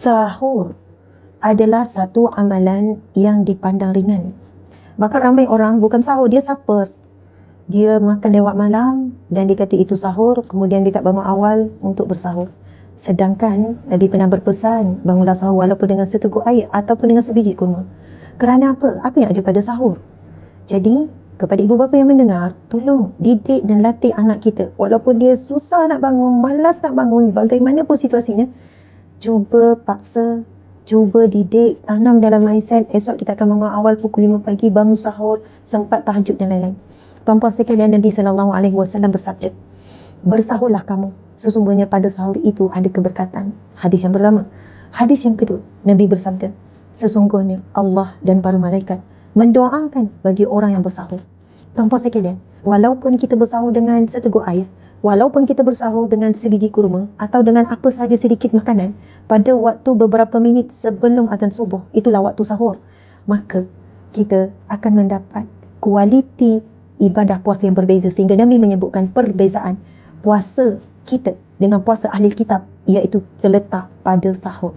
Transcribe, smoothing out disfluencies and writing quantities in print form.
Sahur adalah satu amalan yang dipandang ringan. Bahkan ramai orang bukan sahur, dia supper. Dia makan lewat malam dan dia kata itu sahur, kemudian dia tak bangun awal untuk bersahur. Sedangkan Nabi pernah berpesan, bangunlah sahur walaupun dengan seteguk air ataupun dengan sebiji kurma. Kerana apa? Apa yang ada pada sahur? Jadi, kepada ibu bapa yang mendengar, tolong didik dan latih anak kita. Walaupun dia susah nak bangun, malas nak bangun, bagaimanapun situasinya, cuba paksa, cuba didik, tanam dalam mindset esok kita akan bangun awal pukul 5 pagi, bangun sahur, sempat tahajud dan lain-lain. Tuan-puan sekalian, Nabi SAW bersabda, bersahurlah kamu, sesungguhnya pada sahur itu ada keberkatan. Hadis yang pertama. Hadis yang kedua, Nabi bersabda, sesungguhnya Allah dan para malaikat mendoakan bagi orang yang bersahur. Tuan-puan sekalian, walaupun kita bersahur dengan seteguk air, walaupun kita bersahur dengan sebiji kurma atau dengan apa sahaja sedikit makanan, pada waktu beberapa minit sebelum azan subuh, itulah waktu sahur, maka kita akan mendapat kualiti ibadah puasa yang berbeza. Sehingga Nabi menyebutkan perbezaan puasa kita dengan puasa ahli kitab, iaitu terletak pada sahur.